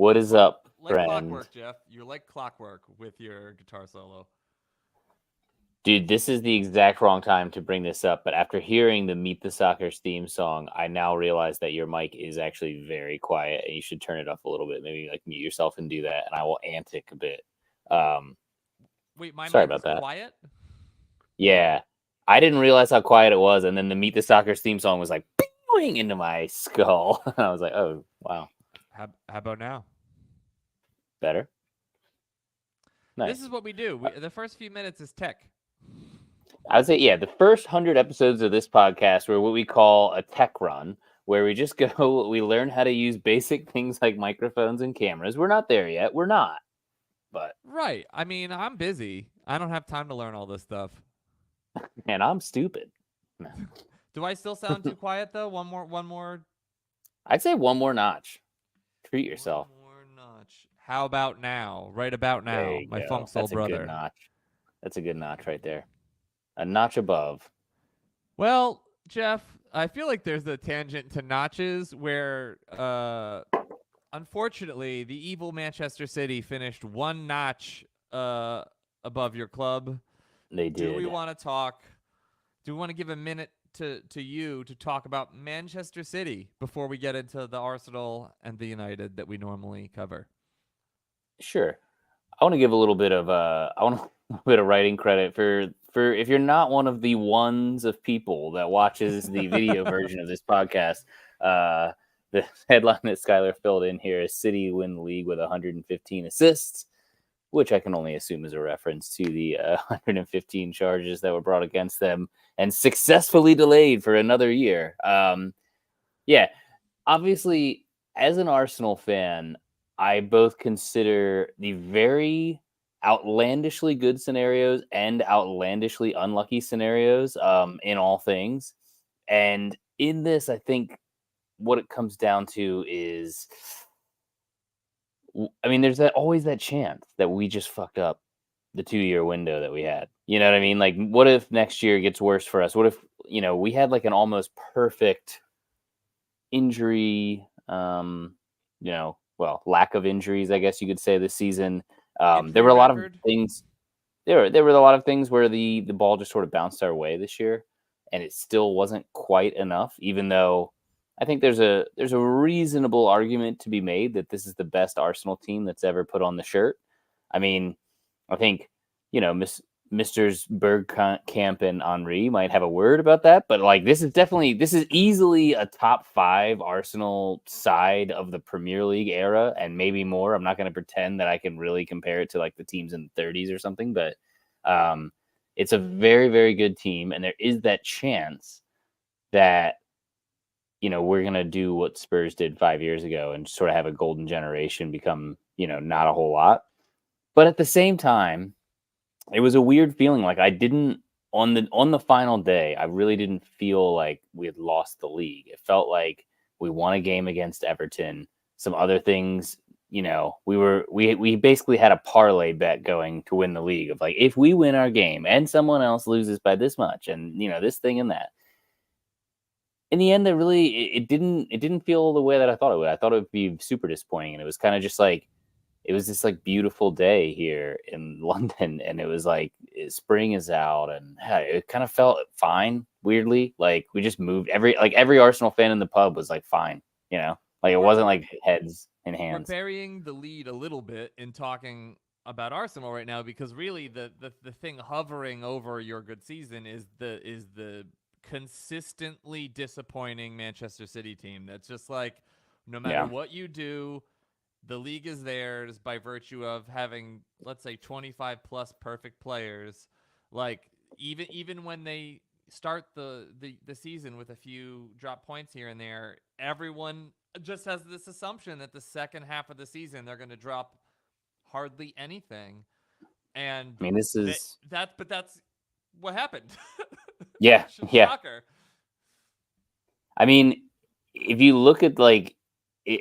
What is up, Like friend? clockwork, Jeff. You're like clockwork with your guitar solo. Dude, this is the exact wrong time to bring this up, but after hearing the Meet the Sockers theme song, I now realize that your mic is actually very quiet and you should turn it up a little bit. Maybe like mute yourself and do that, and I will antic a bit. Um, Wait, my Sorry mic about is that. quiet? Yeah, I didn't realize how quiet it was, and then the Meet the Sockers theme song was like bing into my skull. I was like, oh wow, How about now? better, This is nice. what we do. The first few minutes is tech. I would say, yeah, the first 100 episodes of this podcast were what we call a tech run, where we just go, we learn how to use basic things like microphones and cameras. We're not there yet. We're not, but Right. I mean, I'm busy. I don't have time to learn all this stuff. man, I'm stupid. Do I still sound too quiet though? One more I'd say one more notch. Treat one yourself. more notch. How about now? Right about There now, you my funk go. soul That's a good brother. notch. That's a good notch right there. A notch above. Well, Jeff, I feel like there's a tangent to notches where unfortunately the evil Manchester City finished one notch above your club. They Do we did. want to talk? Do we want to give a minute to you to talk about Manchester City before we get into the Arsenal and the United that we normally cover? Sure. I want to give a little bit of I want a little bit of writing credit for if you're not one of the ones of people that watches the video version of this podcast. Uh, the headline that Schuyler filled in here is City win the league with 115 assists, which I can only assume is a reference to the 115 charges that were brought against them and successfully delayed for another year. Yeah, obviously, as an Arsenal fan, I both consider the very outlandishly good scenarios and outlandishly unlucky scenarios in all things. And in this, I think what it comes down to is, I mean, there's always that chance that we just fucked up the 2 year window that we had. You know what I mean? Like, what if next year gets worse for us? What if, we had like an almost perfect injury, well, lack of injuries, I guess you could say this season. There Injury were a lot of record? things. There were a lot of things where the ball just sort of bounced our way this year, and it still wasn't quite enough. Even though I think there's a reasonable argument to be made that this is the best Arsenal team that's ever put on the shirt. I mean, I think Misters Bergkamp and Henri might have a word about that, but like this is easily a top 5 Arsenal side of the Premier League era, and maybe more. I'm not going to pretend that I can really compare it to like the teams in the 30s or something, but um, it's a very very good team, and there is that chance that we're going to do what Spurs did 5 years ago and sort of have a golden generation become not a whole lot. But at the same time, it was a weird feeling. Like I didn't on the final day, I really didn't feel like we had lost the league. It felt like we won a game against Everton. Some other things, we basically had a parlay bet going to win the league of like if we win our game and someone else loses by this much and this thing and that. In the end, it didn't feel the way that I thought it would. I thought it would be super disappointing, and it was kind of just like it was this like beautiful day here in London, and it was like spring is out, and it kind of felt fine. Weirdly, like we just moved every Arsenal fan in the pub was like fine, like it We're wasn't we're like heads and we're hands. burying the lead a little bit in talking about Arsenal right now because really the thing hovering over your good season is the consistently disappointing Manchester City team that's just like no matter Yeah, what you do, the league is theirs by virtue of having let's say 25 plus perfect players. Like even when they start the season with a few drop points here and there, everyone just has this assumption that the second half of the season they're going to drop hardly anything, and I mean this that is that's what happened. yeah, yeah. Shocker. I mean, if you look at like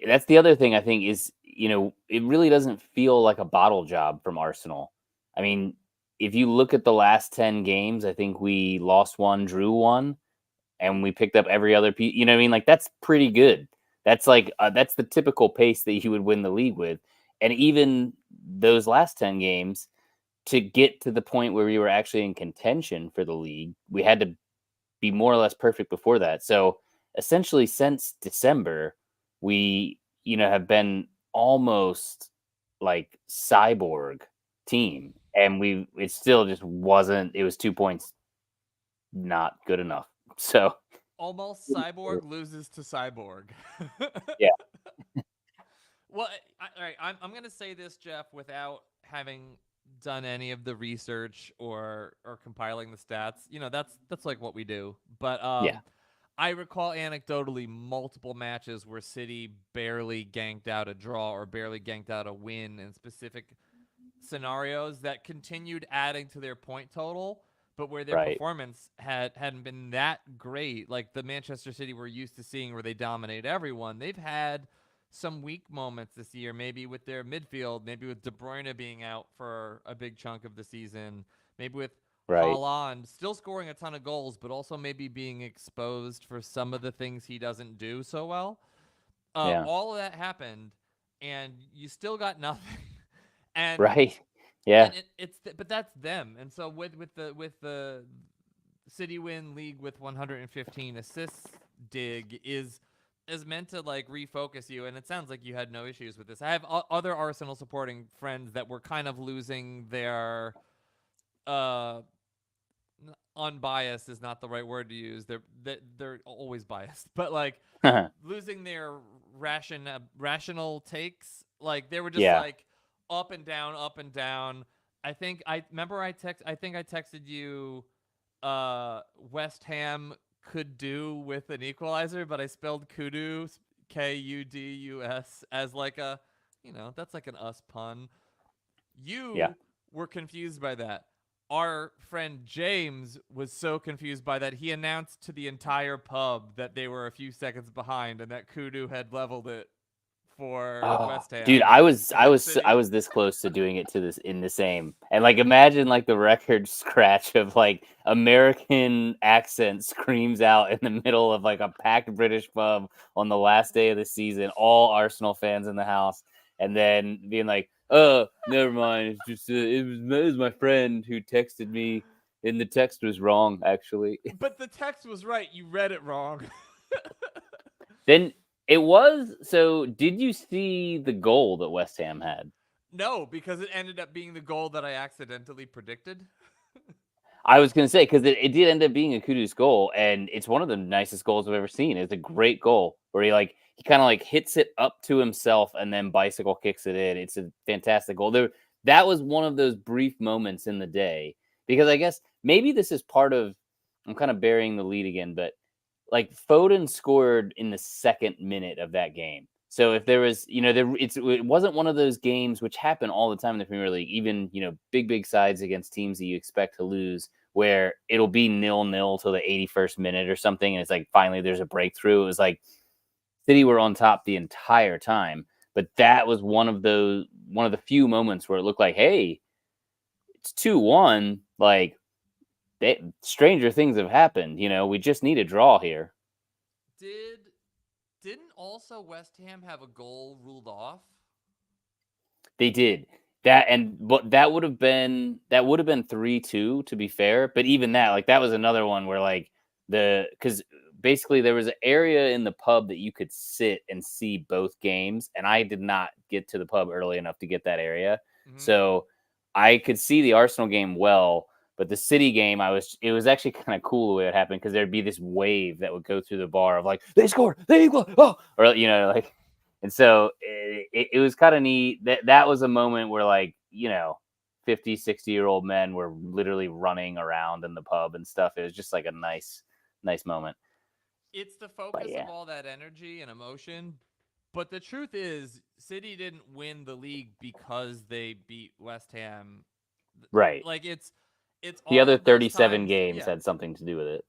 that's the other thing I think is it really doesn't feel like a bottle job from Arsenal. I mean, if you look at the last 10 games, I think we lost one, drew one, and we picked up every other piece. You know what I mean? Like that's pretty good. That's that's the typical pace that you would win the league with. And even those last 10 games, to get to the point where we were actually in contention for the league, we had to be more or less perfect before that. So essentially, since December, we have been almost like cyborg team, and it still just wasn't. It was 2 points, not good enough. So Almost Cyborg loses to Cyborg. yeah, Well, all right, I'm going to say this, Jeff, without having done any of the research or compiling the stats. That's like what we do. But yeah, I recall anecdotally multiple matches where City barely ganked out a draw or barely ganked out a win in specific scenarios that continued adding to their point total, but where their right, performance hadn't been that great, like the Manchester City we're used to seeing where they dominate everyone. They've had some weak moments this year, maybe with their midfield, maybe with De Bruyne being out for a big chunk of the season, maybe with right, Haaland still scoring a ton of goals, but also maybe being exposed for some of the things he doesn't do so well. yeah, All of that happened, and you still got nothing. and right, yeah, but that's them. And so with the City win league with 115 assists dig is meant to like refocus you. And it sounds like you had no issues with this. I have other Arsenal supporting friends that were kind of losing their uh unbiased is not the right word to use. They're always biased, but like losing their rational takes. Like they were just yeah. like up and down, up and down. I think I texted you West Ham could do with an equalizer, but I spelled kudu Kudus as like that's like an us pun. Yeah. You were confused by that. Our friend James was so confused by that he announced to the entire pub that they were a few seconds behind and that Kudu had leveled it for Oh, West dude, Ham. I And then was I City. was this close to doing it to this in the same. And like imagine like the record scratch of like American accent screams out in the middle of like a packed British pub on the last day of the season, all Arsenal fans in the house, and then being like, "Oh, never mind. It's just it was my friend who texted me and the text was wrong actually." But the text was right. You read it wrong. Then it was so did you see the goal that West Ham had? No, because it ended up being the goal that I accidentally predicted. I was gonna say because it did end up being a Kudus goal, and it's one of the nicest goals I've ever seen. It's a great goal where he kind of like hits it up to himself and then bicycle kicks it in. It's a fantastic goal. That was one of those brief moments in the day because I guess maybe this is part of. I'm kind of burying the lead again, but like Foden scored in the second minute of that game. So if there was, it wasn't one of those games which happen all the time in the Premier League, even big sides against teams that you expect to lose, where it'll be 0-0 till the 81st minute or something, and it's like finally there's a breakthrough. It was like City were on top the entire time, but that was one of the few moments where it looked like, hey, it's 2-1. Like stranger things have happened. We just need a draw here. Did didn't also West Ham have a goal ruled off? They did that, but that would have been 3-2 to be fair. But even that, like that was another one where like because basically there was an area in the pub that you could sit and see both games, and I did not get to the pub early enough to get that area, Mm-hmm. so I could see the Arsenal game well. But the City game, it was actually kind of cool the way it happened because there'd be this wave that would go through the bar of like they scored, they equal, oh, or like and so it was kind of neat that was a moment where like 50, 60-year-old men were literally running around in the pub and stuff. It was just like a nice moment. It's the But focus yeah, of all that energy and emotion. But the truth is, City didn't win the league because they beat West Ham. right. Like it's The all other of those 37 times. games Yeah. had something to do with it.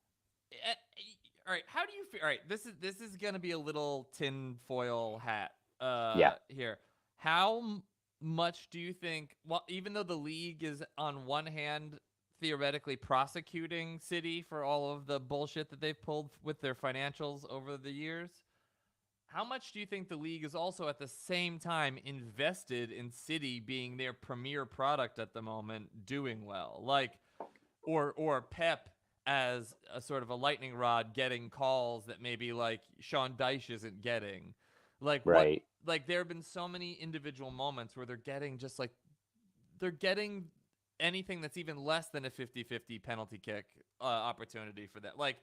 All right. How do you feel? All right. This is gonna be a little tinfoil hat. Yeah. Here. How much do you think? Well, even though the league is on one hand theoretically prosecuting City for all of the bullshit that they've pulled with their financials over the years, how much do you think the league is also at the same time invested in City being their premier product at the moment, doing well? Like, or Pep as a sort of a lightning rod getting calls that maybe like Sean Dyche isn't getting. Like what Right. like there have been so many individual moments where they're getting just like they're getting anything that's even less than a 50-50 penalty kick opportunity for that. Like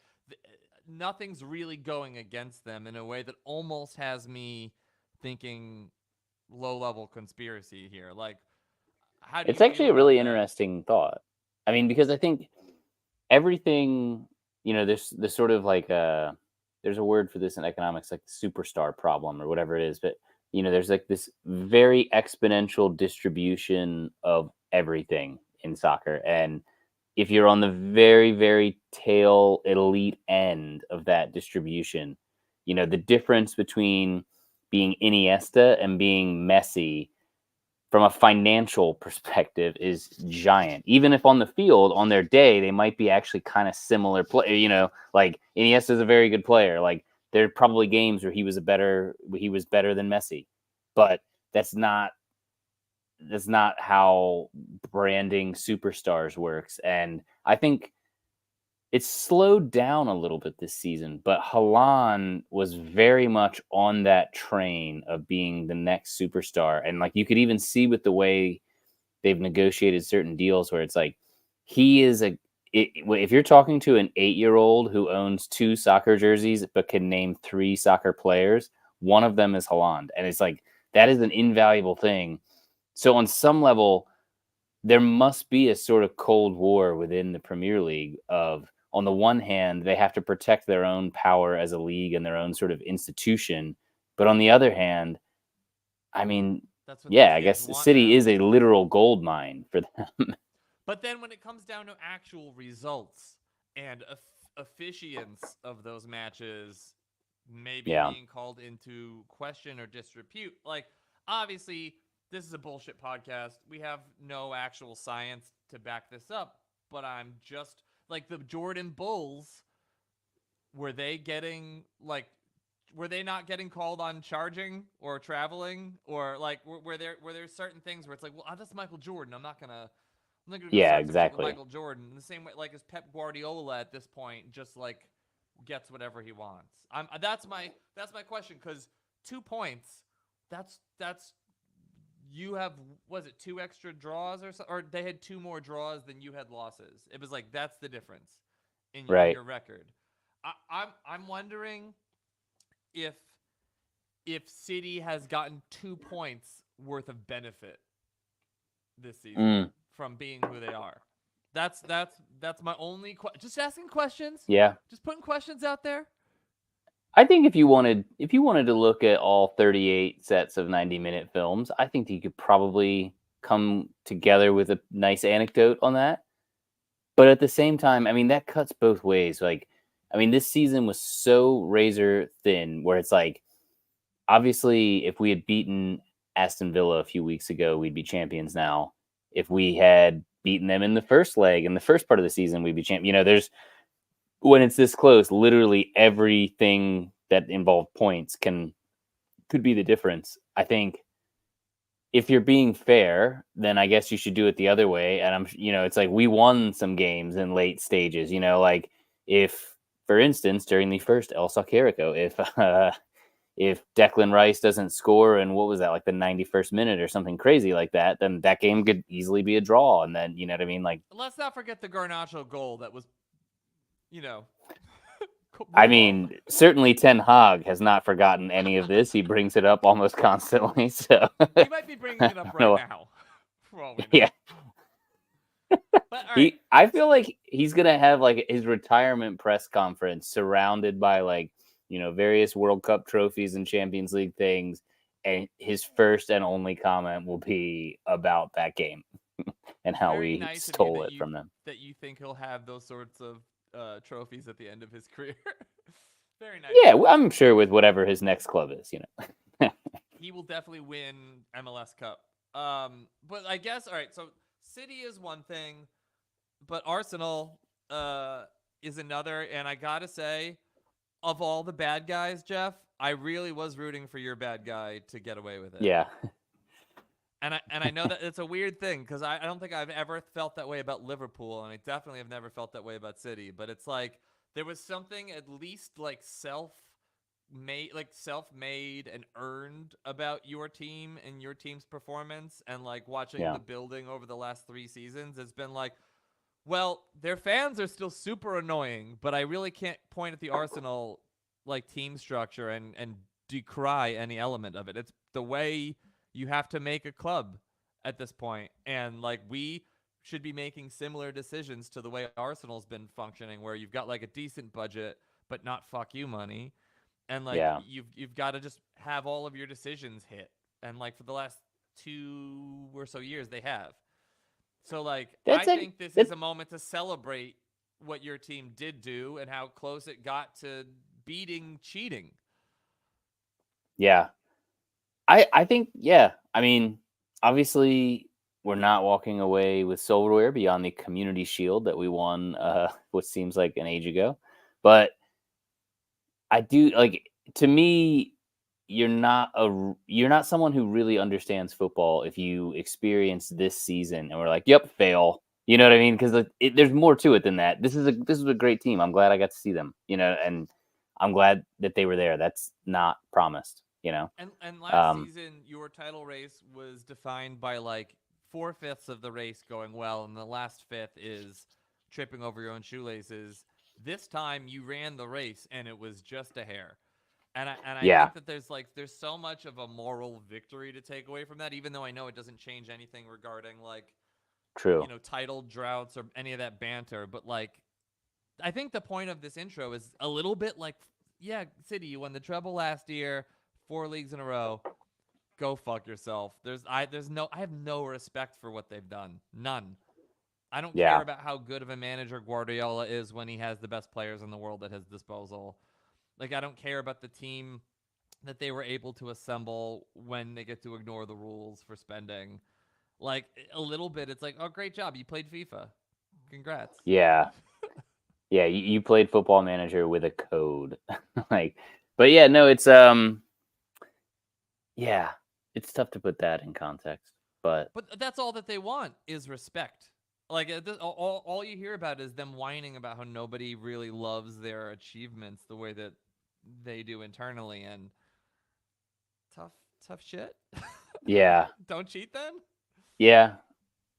nothing's really going against them in a way that almost has me thinking low-level conspiracy here. Like how do you It's feel actually a about really that? interesting thought. I mean, because I think everything, there's sort of like there's a word for this in economics, like the superstar problem or whatever it is. But there's like this very exponential distribution of everything in soccer, and if you're on the very, very tail elite end of that distribution, the difference between being Iniesta and being Messi from a financial perspective is giant. Even if on the field, on their day, they might be actually kind of similar play. Like Iniesta is a very good player. Like there are probably games where he was better than Messi, but that's not how branding superstars works. And I think it's slowed down a little bit this season, but Halan was very much on that train of being the next superstar. And like you could even see with the way they've negotiated certain deals where it's like he is if you're talking to an 8-year-old who owns 2 soccer jerseys but can name 3 soccer players, one of them is Haaland. And it's like that is an invaluable thing. So on some level, there must be a sort of cold war within the Premier League of, on the one hand, they have to protect their own power as a league and their own sort of institution, but on the other hand, I mean, That's what the yeah, I kids guess want City now. is a literal gold mine for them. But then when it comes down to actual results and officiance of those matches maybe Yeah, being called into question or disrepute, like obviously this is a bullshit podcast. We have no actual science to back this up, but I'm just like the Jordan Bulls, were they getting like were they not getting called on charging or traveling or like were there certain things where it's like, well, that's Michael Jordan. I'm not gonna go yeah, start some shit with exactly. Michael Jordan. In the same way, like as Pep Guardiola at this point, just like gets whatever he wants. That's my question because 2 points. That's you have, was it 2 extra draws or so, or they had 2 more draws than you had losses. It was like that's the difference in Right. your record. I'm wondering if City has gotten 2 points worth of benefit this season Mm, from being who they are. That's my only just asking questions, yeah. just putting questions out there. I think if you wanted to look at all 38 sets of 90-minute films, I think you could probably come together with a nice anecdote on that. But at the same time, I mean, that cuts both ways. Like, I mean, this season was so razor thin where it's like, obviously, if we had beaten Aston Villa a few weeks ago, we'd be champions now. If we had beaten them in the first leg, in the first part of the season, we'd be champions. There's, when it's this close, literally everything that involved points could be the difference. I think if you're being fair, then I guess you should do it the other way. And it's like we won some games in late stages. Like if, for instance, during the first El Sacerico, if Declan Rice doesn't score and what was that, like the 91st minute or something crazy like that, then that game could easily be a draw. And then you know what I mean? Like, Let's not forget the Garnacho goal that was, you know, I wrong. mean, certainly Ten Hag has not forgotten any of this. He brings it up almost constantly. So I He might be bringing it up don't right know. now, for all we Yeah, know. But all right, I feel like he's gonna have like his retirement press conference surrounded by like various World Cup trophies and Champions League things, and his first and only comment will be about that game and how very we nice of you stole that it from them. you think he'll have those sorts of trophies at the end of his career. Very nice Yeah, of you. I'm sure with whatever his next club is. He will definitely win MLS Cup. But I guess all right. So City is one thing, but Arsenal is another. And I gotta say, of all the bad guys, Jeff, I really was rooting for your bad guy to get away with it. Yeah. And I know that it's a weird thing because I don't think I've ever felt that way about Liverpool, and I definitely have never felt that way about City. But it's like there was something at least like self-made and earned about your team and your team's performance, and like watching Yeah. the building over the last 3 seasons. It's been like, well, their fans are still super annoying, but I really can't point at the Arsenal like team structure and decry any element of it. It's the way you have to make a club at this point, and like we should be making similar decisions to the way Arsenal's been functioning, where you've got like a decent budget but not fuck you money, and like Yeah. you've got to just have all of your decisions hit, and like for the last 2 or so years they have. So like I That's it. think this is That's a moment to celebrate what your team did do and how close it got to beating cheating. yeah. I think yeah. I mean, obviously we're not walking away with silverware beyond the community shield that we won what seems like an age ago. But I do like, to me, you're not someone who really understands football if you experience this season and we're like, "Yep, fail." You know what I mean? Because there's more to it than that. This is a great team. I'm glad I got to see them. And I'm glad that they were there. That's not promised. And last Um, season, your title race was defined by like 4/5 of the race going well, and the last fifth is tripping over your own shoelaces. This time, you ran the race, and it was just a hair. And I yeah, think that there's so much of a moral victory to take away from that, even though I know it doesn't change anything regarding like true. title droughts or any of that banter. But like, I think the point of this intro is a little bit like, yeah, City, you won the treble last year, 4 leagues in a row. Go fuck yourself. I have no respect for what they've done. None. I don't care Yeah, about how good of a manager Guardiola is when he has the best players in the world at his disposal. Like I don't care about the team that they were able to assemble when they get to ignore the rules for spending. Like a little bit, it's like, oh, great job, you played FIFA. Congrats. yeah, yeah. You played Football Manager with a code, like, but yeah, no, yeah, it's tough to put that in context, but But that's all that they want is respect. Like all you hear about is them whining about how nobody really loves their achievements the way that they do internally, and tough tough shit. yeah, Don't cheat then. yeah.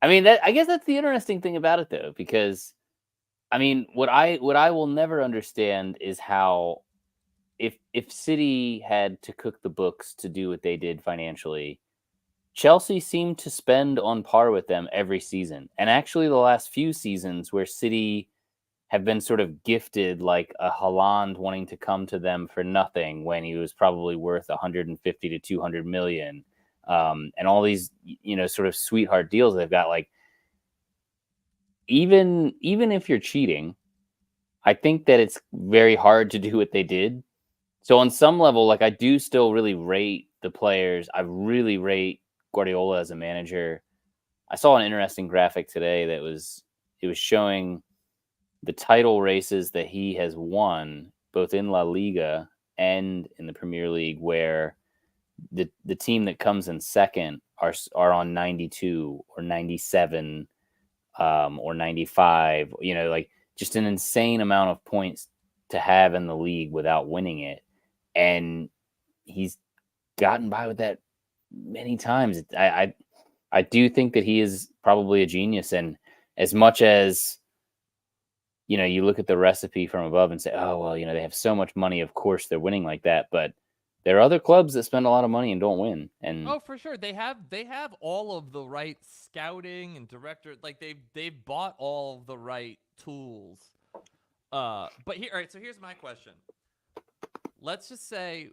I mean, I guess that's the interesting thing about it, though, because I mean, what I will never understand is how, if City had to cook the books to do what they did financially, Chelsea seemed to spend on par with them every season. And actually, the last few seasons where City have been sort of gifted, like a Haaland wanting to come to them for nothing when he was probably worth 150 to 200 million, and all these sort of sweetheart deals they've got. Like, even if you're cheating, I think that it's very hard to do what they did. So on some level, like, I do still really rate the players. I really rate Guardiola as a manager. I saw an interesting graphic today that it was showing the title races that he has won both in La Liga and in the Premier League, where the team that comes in second are on 92 or 97, or 95. Like, just an insane amount of points to have in the league without winning it, and he's gotten by with that many times. I do think that he is probably a genius, and as much as you look at the recipe from above and say, oh well, they have so much money, of course they're winning like that. But there are other clubs that spend a lot of money and don't win, and Oh, for sure. They have all of the right scouting and director. Like they've bought all of the right tools. But here, all right. So here's my question. Let's just say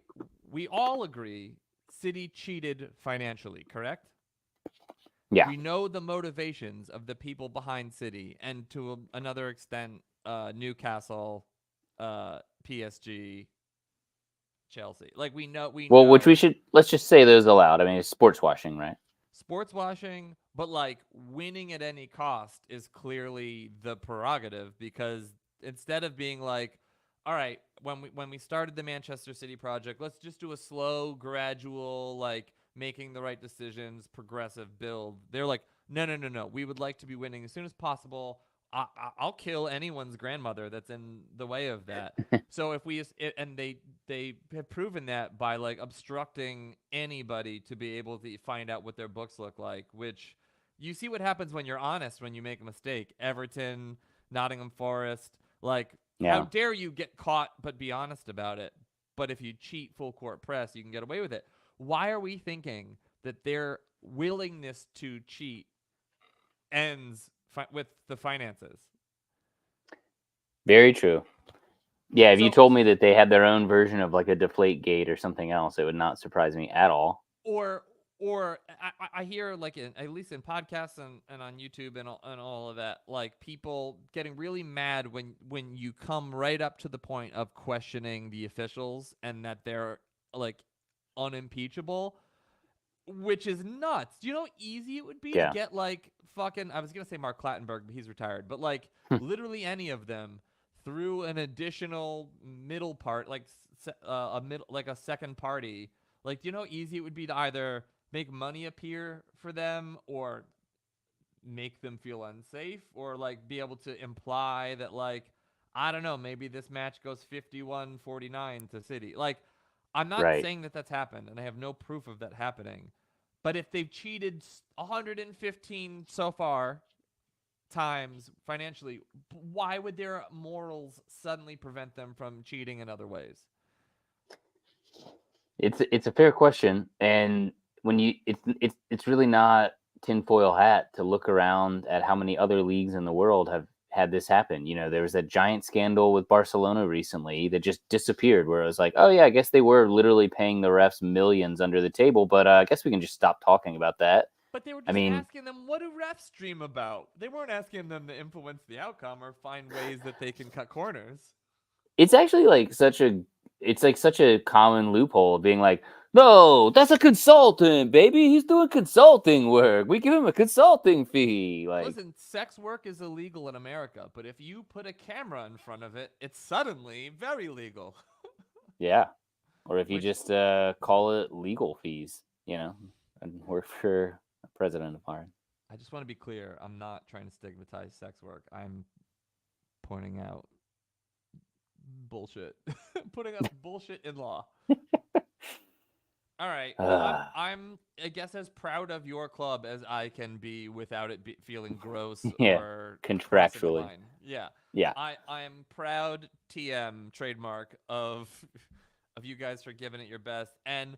we all agree City cheated financially, correct? yeah, We know the motivations of the people behind City, and to another extent, Newcastle, PSG, Chelsea. Like we well, which we know should, let's just say those aloud. I mean, it's sports washing, right? sports washing, but like winning at any cost is clearly the prerogative, because instead of being like, all right, when we started the Manchester City project, let's just do a slow, gradual, like making the right decisions, progressive build. They're like, no, no, no, no. We would like to be winning as soon as possible. I'll kill anyone's grandmother that's in the way of that. So if we and they have proven that by like obstructing anybody to be able to find out what their books look like, which you see what happens when you're honest when you make a mistake. Everton, Nottingham Forest, like how Yeah. dare you get caught but be honest about it? But if you cheat full court press, you can get away with it. Why are we thinking that their willingness to cheat ends with the finances? Very true. Yeah, if you So told me that they had their own version of like a deflate gate or something else, it would not surprise me at all. or or I hear like at least in podcasts and on YouTube and all of that, like people getting really mad when you come right up to the point of questioning the officials and that they're like unimpeachable, which is nuts. Do you know how easy it would be to Yeah. get like fucking, I was gonna say Mark Clattenburg, but he's retired, but like literally any of them through an additional middle part, like a middle, like a second party. Like, do you know how easy it would be to either make money appear for them or make them feel unsafe or like be able to imply that like I don't know, maybe this match goes 51-49 to City. Like I'm not Right. saying that that's happened and I have no proof of that happening. But if they've cheated 115 so far times financially, why would their morals suddenly prevent them from cheating in other ways? It's a fair question, and when you it's really not tinfoil hat to look around at how many other leagues in the world have had this happen. You know, there was that giant scandal with Barcelona recently that just disappeared, where it was like, oh yeah, I guess they were literally paying the refs millions under the table, but I guess we can just stop talking about that. But they were I just mean, asking them, what do refs dream about? They weren't asking them to influence the outcome or find ways that they can cut corners. it's actually like it's like such a common loophole being like, no, that's a consultant, baby. He's doing consulting work. We give him a consulting fee. Like, Listen, sex work is illegal in America, but if you put a camera in front of it, it's suddenly very legal. yeah. Or if you Which just call it legal fees, and work for a president of ours. I just want to be clear, I'm not trying to stigmatize sex work. I'm pointing out bullshit. Putting up bullshit in law. All right. Well, I'm I guess as proud of your club as I can be without it feeling gross Yeah, or crossing the contractually. line. Yeah. Yeah. I am proud TM trademark of you guys for giving it your best, and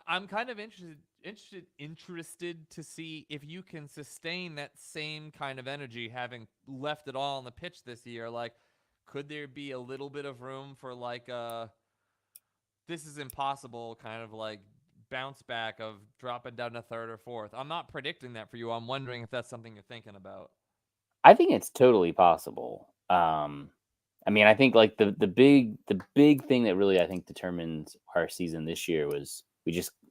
I'm kind of interested to see if you can sustain that same kind of energy having left it all on the pitch this year. Like, could there be a little bit of room for like this is impossible kind of like bounce back of dropping down to third or fourth? I'm not predicting that for you. I'm wondering if that's something you're thinking about. I think it's totally possible. I mean, I think like the big thing that really I think determined our season this year was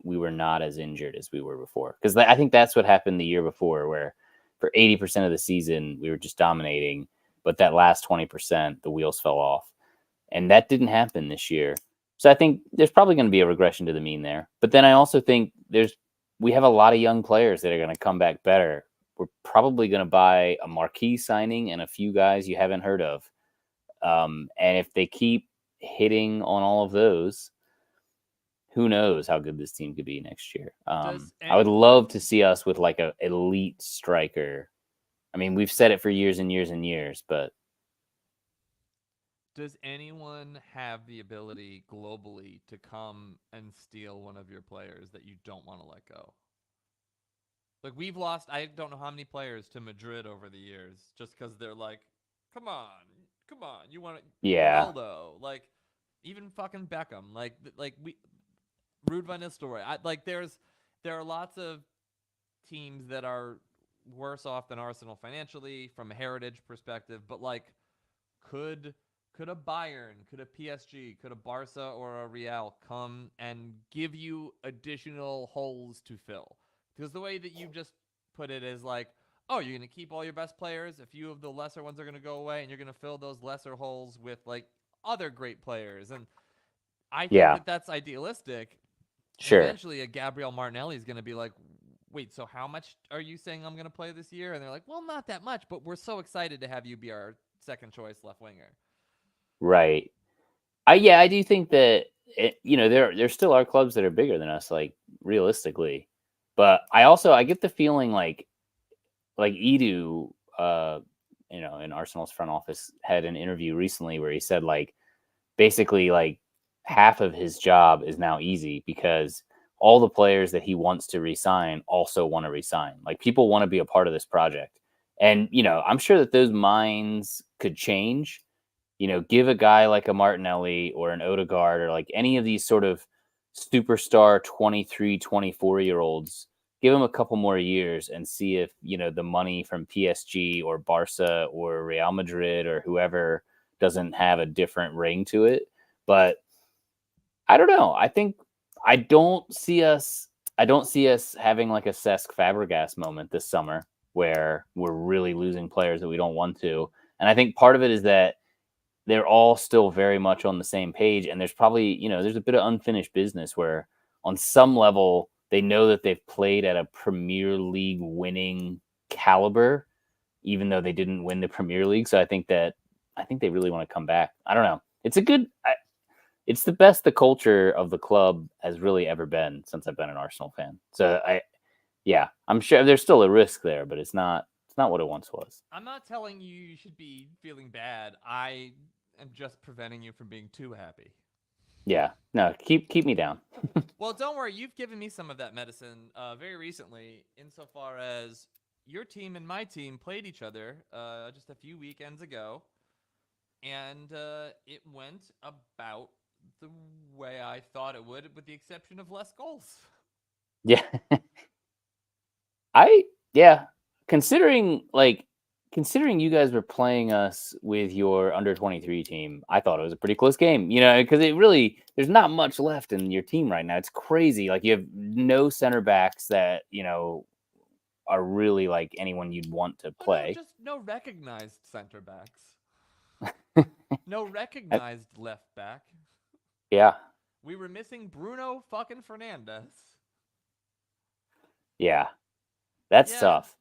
we were not as injured as we were before. Because I think that's what happened the year before, where for 80% of the season we were just dominating, but that last 20% the wheels fell off, and that didn't happen this year. So I think there's probably going to be a regression to the mean there. But then I also think we have a lot of young players that are going to come back better. We're probably going to buy a marquee signing and a few guys you haven't heard of. And if they keep hitting on all of those, who knows how good this team could be next year. Does I would love to anyone see us with like a elite striker. I mean, we've said it for years and years and years, but does anyone have the ability globally to come and steal one of your players that you don't want to let go? Like we've lost, I don't know how many players to Madrid over the years, just because they're like, come on, you want yeah, Ronaldo, like even fucking Beckham, like we Ruud van Nistelrooy. There are lots of teams that are worse off than Arsenal financially from a heritage perspective, but like could could a Bayern, could a PSG, could a Barca or a Real come and give you additional holes to fill? Because the way that you just put it is like, oh, you're going to keep all your best players. A few of the lesser ones are going to go away, and you're going to fill those lesser holes with like other great players. And I think Yeah, that that's idealistic. sure. Eventually, a Gabriel Martinelli is going to be like, wait, so how much are you saying I'm going to play this year? And they're like, well, not that much, but we're so excited to have you be our second choice left winger. Right. Yeah, I do think that there still are clubs that are bigger than us, like realistically. But I get the feeling like Edu, in Arsenal's front office had an interview recently where he said like basically like half of his job is now easy because all the players that he wants to resign also want to resign. Like people want to be a part of this project. And I'm sure that those minds could change. Give a guy like a Martinelli or an Odegaard or like any of these sort of superstar 23, 24 year olds, give them a couple more years and see if, the money from PSG or Barca or Real Madrid or whoever doesn't have a different ring to it. But I don't know. I don't see us I don't see us having like a Cesc Fabregas moment this summer where we're really losing players that we don't want to. And I think part of it is that they're all still very much on the same page, and there's probably there's a bit of unfinished business where on some level they know that they've played at a Premier League winning caliber even though they didn't win the Premier League. So I think they really want to come back. I don't know. It's the best the culture of the club has really ever been since I've been an Arsenal fan. So Well, yeah, I'm sure there's still a risk there, but it's not what it once was. I'm not telling you should be feeling bad. I am just preventing you from being too happy. Yeah. No, keep me down. Well, don't worry. You've given me some of that medicine very recently, insofar as your team and my team played each other just a few weekends ago, and it went about the way I thought it would, with the exception of less goals. Yeah. I yeah, considering considering you guys were playing us with your under 23 team, I thought it was a pretty close game, because it really there's not much left in your team right now. It's crazy. Like you have no center backs that, are really like anyone you'd want to Oh no, play. just no recognized center backs, no Uh, recognized left back. yeah. We were missing Bruno fucking Fernandez. Yeah. That's Yeah. tough.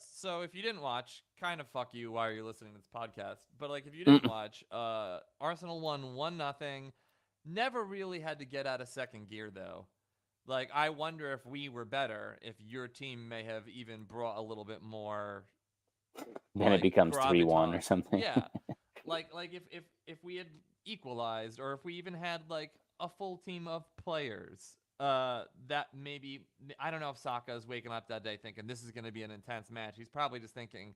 So if you didn't watch, kind of fuck you while you're listening to this podcast. But like, if you didn't Mm, watch, Arsenal won 1-0. Never really had to get out of second gear though. Like, I wonder if we were better, if your team may have even brought a little bit more then it like becomes 3-1 or gravitas. something. Yeah, like if we had equalized, or if we even had like a full team of players, that maybe, I don't know if Saka is waking up that day thinking this is going to be an intense match. He's probably just thinking,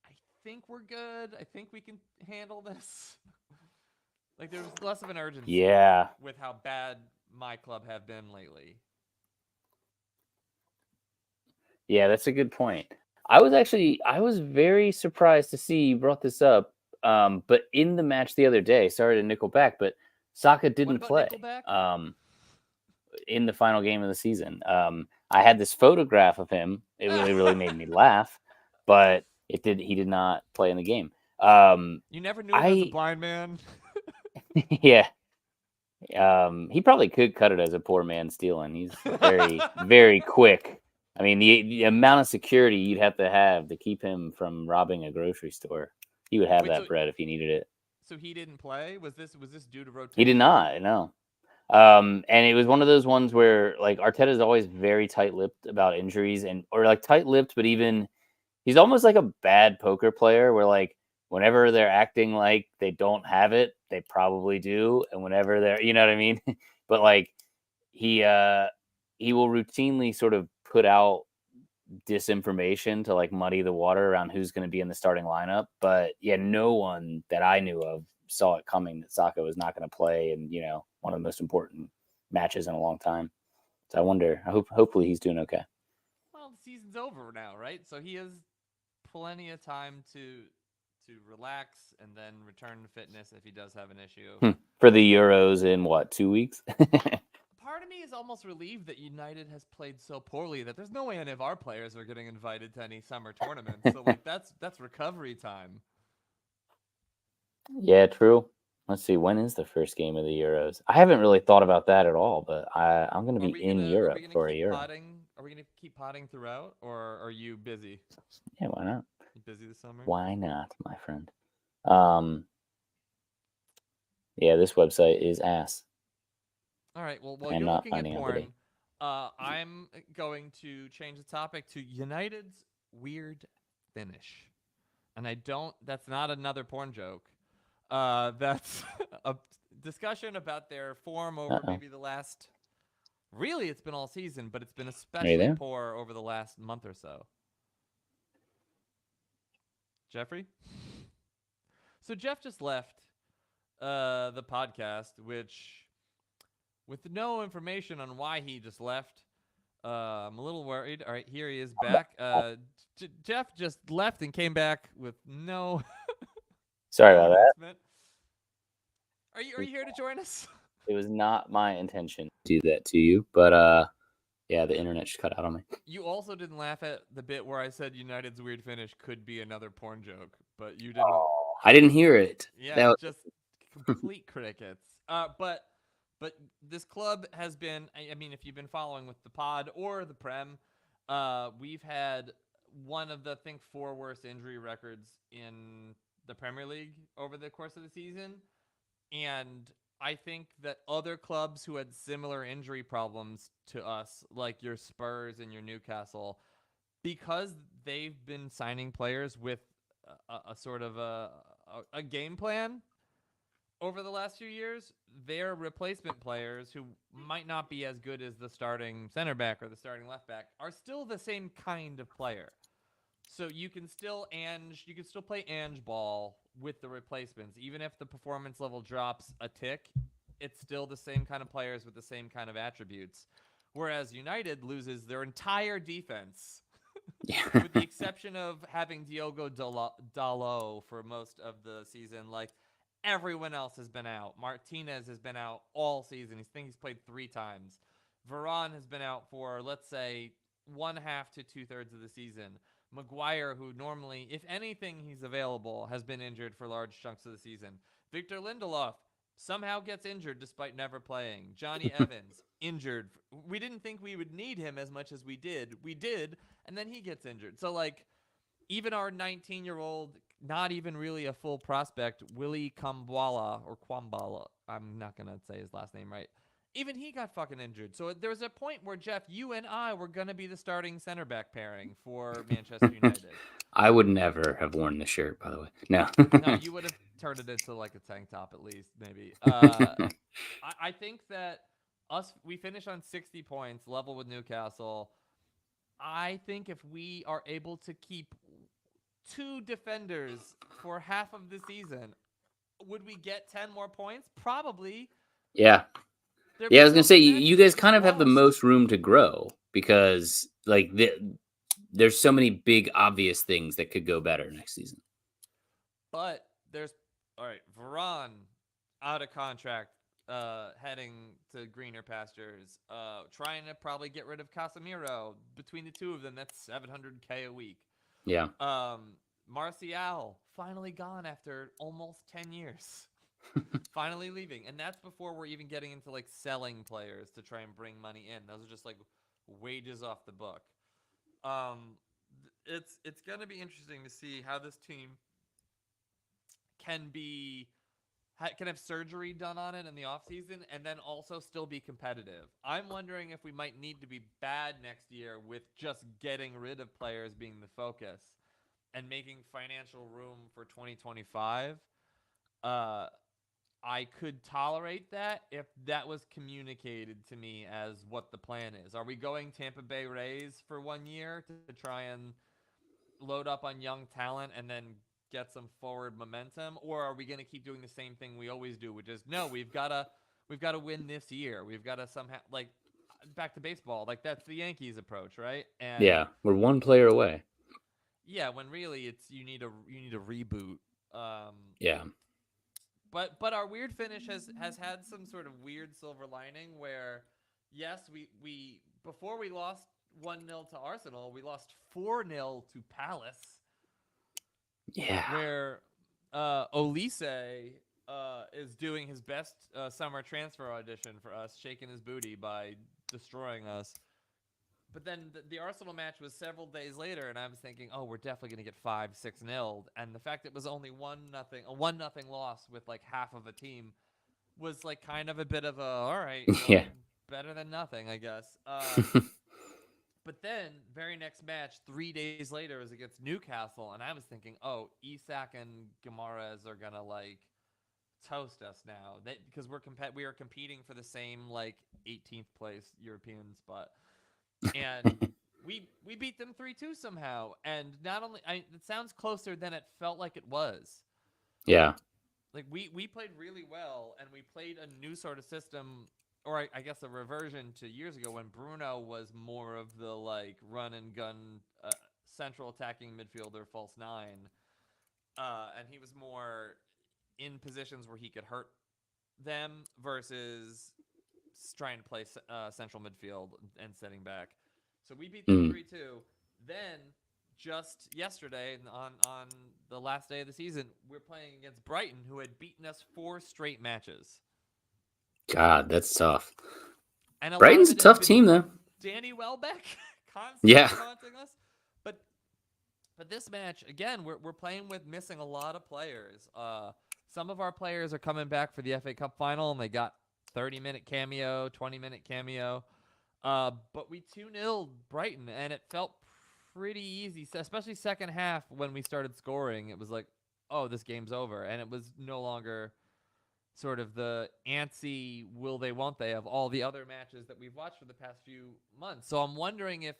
I think we're good. I think we can handle this. Like, there was less of an urgency Yeah. with how bad my club have been lately. Yeah, that's a good point. I was very surprised to see you brought this up. But in the match the other day, sorry to nickel back, but Saka What didn't about play Nickelback? in the final game of the season. I had this photograph of him. It really, really made me laugh, but he did not play in the game. You never knew him as a I blind man. yeah. He probably could cut it as a poor man stealing. He's very, very quick. I mean, the amount of security you'd have to keep him from robbing a grocery store. He would have Wait, that bread if he needed it. so he didn't play? Was this due to He did rotation? not, no. And it was one of those ones where like Arteta's always very tight-lipped about injuries or like tight-lipped, but even he's almost like a bad poker player where like whenever they're acting like they don't have it, they probably do, and whenever they're, you know what I mean? But like he uh he will routinely sort of put out disinformation to like muddy the water around who's going to be in the starting lineup. But yeah, no one that I knew of saw it coming that Saka was not going to play and one of the most important matches in a long time. So I wonder. Hopefully he's doing okay. Well, the season's over now, right? So he has plenty of time to relax and then return to fitness if he does have an issue. For the Euros in what 2 weeks? Part of me is almost relieved that United has played so poorly that there's no way any of our players are getting invited to any summer tournaments. So like that's recovery time. Yeah, true. Let's see. When is the first game of the Euros? I haven't really thought about that at all, but I'm going to be in Are we Europe gonna for a keep Euro. potting? Are we gonna keep potting throughout, or are you busy? Yeah, why not? You busy this summer? Why not, my friend? Um, yeah, this website is ass. All right. Well, while I am you're not looking at finding empathy. porn, I'm going to change the topic to United's weird finish, and I don't. That's not another porn joke. That's a discussion about their form Uh over oh. maybe the last. Really, it's been all season, but it's been Are you especially there? poor over the last month or so. Jeffrey? So Jeff just left the podcast, which, with no information on why he just left, I'm a little worried. All right, here he is back. Jeff just left and came back with no Sorry no about that. announcement. Are you here to join us? It was not my intention to do that to you, but yeah, the internet just cut out on me. You also didn't laugh at the bit where I said United's weird finish could be another porn joke, but you didn't. Oh, I didn't hear it. Yeah, That just complete crickets. But this club has been. I mean, if you've been following with the pod or the Prem, we've had one of the, I think, four worst injury records in the Premier League over the course of the season, and I think that other clubs who had similar injury problems to us, like your Spurs and your Newcastle, because they've been signing players with a sort of a game plan over the last few years, their replacement players who might not be as good as the starting center back or the starting left back are still the same kind of player. So you can still play Ange ball with the replacements, even if the performance level drops a tick. It's still the same kind of players with the same kind of attributes. Whereas United loses their entire defense, yeah. with the exception of having Diogo Dalot for most of the season. Like, everyone else has been out. Martinez has been out all season. I think he's played 3 times. Varane has been out for, let's say, one half to 2/3 of the season. Maguire, who normally, if anything, he's available, has been injured for large chunks of the season. Victor Lindelof somehow gets injured despite never playing. Johnny Evans, injured. We didn't think we would need him as much as we did. We did, and then he gets injured. So, like, even our 19-year-old, not even really a full prospect, Willie Kambwala or Kwambala, I'm not going to say his last name right. Even he got fucking injured. So there was a point where, Jeff, you and I were going to be the starting center back pairing for Manchester United. I would never have worn this shirt, by the way. No. No, you would have turned it into like a tank top at least, maybe. I think that we finish on 60 points, level with Newcastle. I think if we are able to keep 2 defenders for half of the season, would we get 10 more points? Probably. Yeah. There'd Yeah, I be was gonna no say you guys connections kind of have the lost. most room to grow because like there's so many big obvious things that could go better next season. But there's, all right, Varane out of contract, heading to greener pastures. Trying to probably get rid of Casemiro. Between the two of them, that's 700K a week. Yeah. Martial finally gone after almost 10 years. Finally leaving. And that's before we're even getting into like selling players to try and bring money in. Those are just like wages off the book. Um, it's going to be interesting to see how this team can be can have surgery done on it in the offseason and then also still be competitive. I'm wondering if we might need to be bad next year with just getting rid of players being the focus and making financial room for 2025. Uh, I could tolerate that if that was communicated to me as what the plan is. Are we going Tampa Bay Rays for 1 year to try and load up on young talent and then get some forward momentum, or are we going to keep doing the same thing we always do, which is no, we've got to win this year. We've got to somehow, like, back to baseball, like that's the Yankees approach, right? And Yeah, we're one player away. yeah, when really it's you need a reboot. Um, Yeah. but our weird finish has had some sort of weird silver lining where, yes, we before we lost 1-0 to Arsenal, we lost 4-0 to Palace, Yeah. where Olise is doing his best summer transfer audition for us, shaking his booty by destroying us. But then the Arsenal match was several days later, and I was thinking, oh, we're definitely going to get 5-6 nilled. And the fact it was only 1-0, a 1-0 loss with like half of a team was like kind of a bit of a, all right, Yeah. well, better than nothing, I guess. But then, very next match, 3 days later, was against Newcastle, and I was thinking, oh, Isak and Guimaraes are gonna like toast us now, because we are competing for the same like 18th place European spot, and we beat them 3-2 somehow. And not only, it sounds closer than it felt like it was. Yeah. Like we played really well, and we played a new sort of system, or I guess a reversion to years ago when Bruno was more of the like run and gun central attacking midfielder, false nine, and he was more in positions where he could hurt them versus trying to play central midfield and setting back. So we beat them Mm. 3-2. Then just yesterday on the last day of the season, we're playing against Brighton, who had beaten us 4 straight matches. God, that's tough. And a lot of Brighton's a it has tough been team, though. Danny Welbeck constantly Yeah. haunting us. But this match, again, we're playing with missing a lot of players. Some of our players are coming back for the FA Cup final, and they got 30-minute cameo, 20-minute cameo. But we 2-0'd Brighton, and it felt pretty easy, especially second half when we started scoring. It was like, oh, this game's over. And it was no longer sort of the antsy will they, won't they of all the other matches that we've watched for the past few months. So I'm wondering if,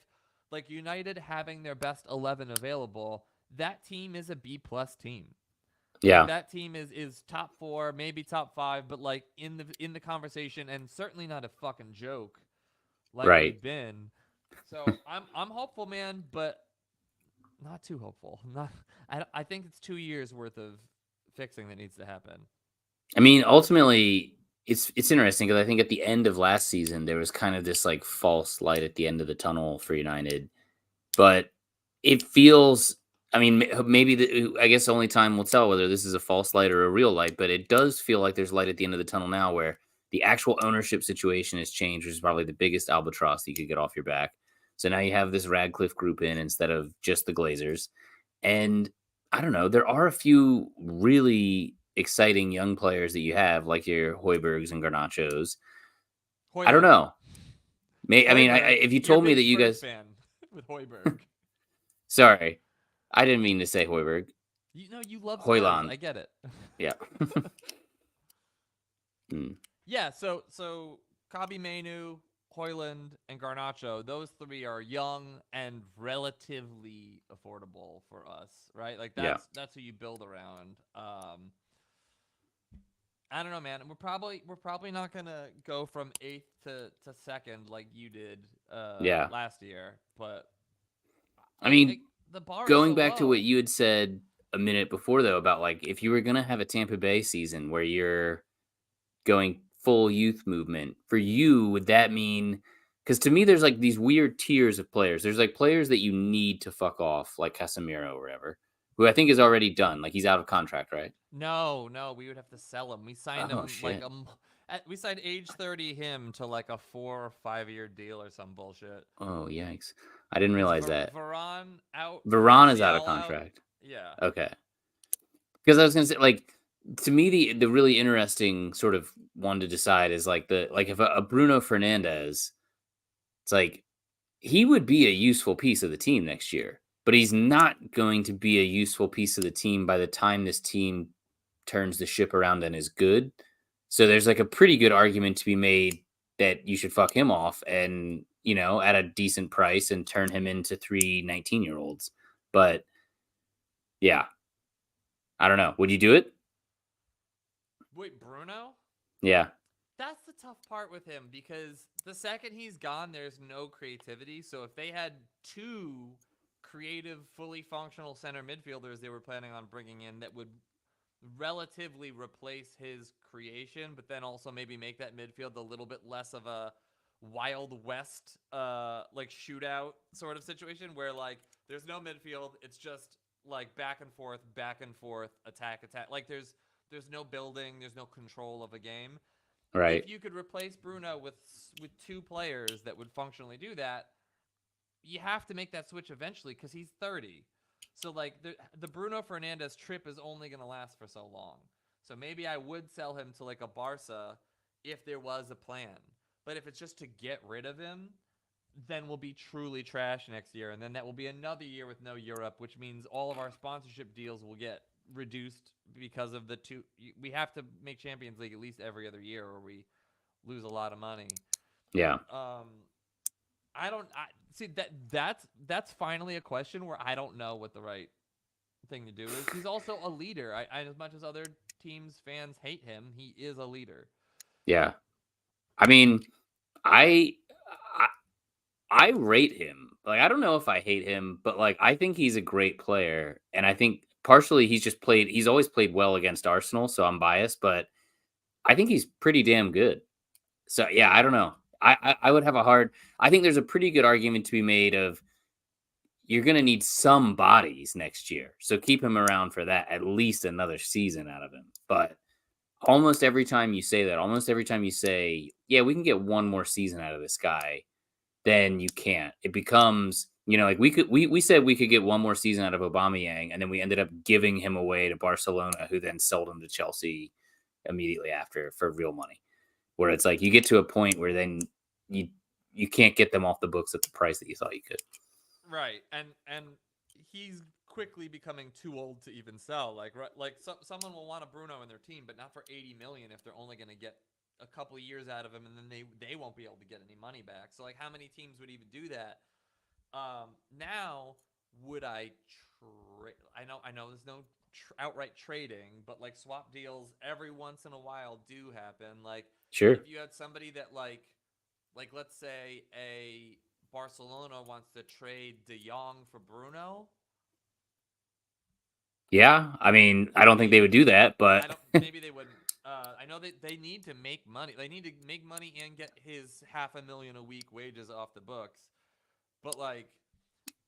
like, United having their best 11 available, that team is a B-plus team. Like, Yeah. that team is top 4, maybe top 5, but like in the conversation, and certainly not a fucking joke like Right. we've been. So I'm hopeful, man, but not too hopeful. I think it's 2 years worth of fixing that needs to happen. I mean, ultimately, it's interesting because I think at the end of last season there was kind of this like false light at the end of the tunnel for United, but it feels. I mean, maybe I guess only time will tell whether this is a false light or a real light, but it does feel like there's light at the end of the tunnel now, where the actual ownership situation has changed, which is probably the biggest albatross you could get off your back. So now you have this Radcliffe group in instead of just the Glazers, and I don't know. There are a few really exciting young players that you have, like your Hoibergs and Garnachos. I don't Hoyland. know. I mean, Hoiberg, if you you're a told me big that you Spurs guys, fan with Hoiberg. sorry, I didn't mean to say Hoiberg. You know, you love Spurs. Hoyland. I get it. Yeah. Hmm. Yeah, so Kabi Manu, Hoyland, and Garnacho, those 3 are young and relatively affordable for us, right? Like Yeah. that's who you build around. I don't know, man. We're probably not gonna go from 8th to second like you did Yeah. last year, but I mean, the bar is going so back to what low. you had said a minute before, though, about like if you were going to have a Tampa Bay season where you're going full youth movement for you, would that mean? Because to me, there's like these weird tiers of players. There's like players that you need to fuck off, like Casemiro or whatever, who I think is already done. Like he's out of contract, right? No, we would have to sell him. We signed Oh him like shit. we signed age 30 him to like a 4 or 5 year deal or some bullshit. Oh yikes! I didn't Is realize that. Varane out? Varane is out of Martial out? contract. Yeah. Okay. Because I was gonna say, like, to me, the really interesting sort of one to decide is like if a Bruno Fernandez, it's like he would be a useful piece of the team next year, but he's not going to be a useful piece of the team by the time this team turns the ship around and is good. So there's like a pretty good argument to be made that you should fuck him off and, at a decent price and turn him into 19-year-olds. But yeah, I don't know. Would you do it? Wait, Bruno? Yeah. That's the tough part with him because the second he's gone, there's no creativity. So if they had 2 creative, fully functional center midfielders they were planning on bringing in that would relatively replace his creation, but then also maybe make that midfield a little bit less of a Wild West like shootout sort of situation where like there's no midfield, it's just like back and forth, attack, attack. Like there's no building, there's no control of a game. Right. If you could replace Bruno with two players that would functionally do that, you have to make that switch eventually because he's 30. So like the Bruno Fernandez trip is only going to last for so long. So maybe I would sell him to like a Barca if there was a plan. But if it's just to get rid of him, then we'll be truly trash next year, and then that will be another year with no Europe, which means all of our sponsorship deals will get reduced because of the two. We have to make Champions League at least every other year, or we lose a lot of money. Yeah. Um, I don't see that's finally a question where I don't know what the right thing to do is. He's also a leader. As much as other teams fans hate him, he is a leader. Yeah. I mean, I I rate him. Like, I don't know if I hate him, but like I think he's a great player, and I think partially he's always played well against Arsenal, so I'm biased, but I think he's pretty damn good. So yeah, I don't know. I would have a hard. I think there's a pretty good argument to be made of you're going to need some bodies next year, so keep him around for that at least another season out of him. But almost every time you say that, almost every time you say, yeah, we can get one more season out of this guy, then you can't. It becomes, like we said we could get one more season out of Aubameyang, and then we ended up giving him away to Barcelona, who then sold him to Chelsea immediately after for real money. Where it's like you get to a point where then you can't get them off the books at the price that you thought you could. Right, and he's quickly becoming too old to even sell. Someone will want a Bruno in their team, but not for 80 million if they're only going to get a couple of years out of him, and then they won't be able to get any money back. So like, how many teams would even do that? Now would I trade? I know there's no outright trading, but like swap deals every once in a while do happen. Like Sure. if you had somebody that like let's say a Barcelona wants to trade De Jong for Bruno. Yeah, I mean, I don't think they would do that, but maybe they wouldn't. I know they need to make money. They need to make money and get his $500,000 a week wages off the books. But like,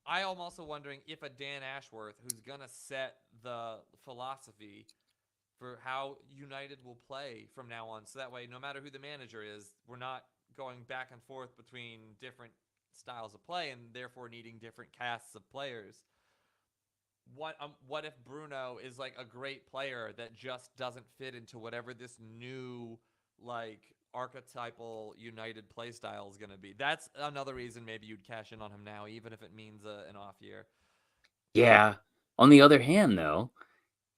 I am also wondering if a Dan Ashworth, who's gonna set the philosophy for how United will play from now on, so that way, no matter who the manager is, we're not going back and forth between different styles of play and therefore needing different casts of players. What if Bruno is like a great player that just doesn't fit into whatever this new like archetypal United play style is going to be? That's another reason maybe you'd cash in on him now, even if it means an off year. yeah. On the other hand, though,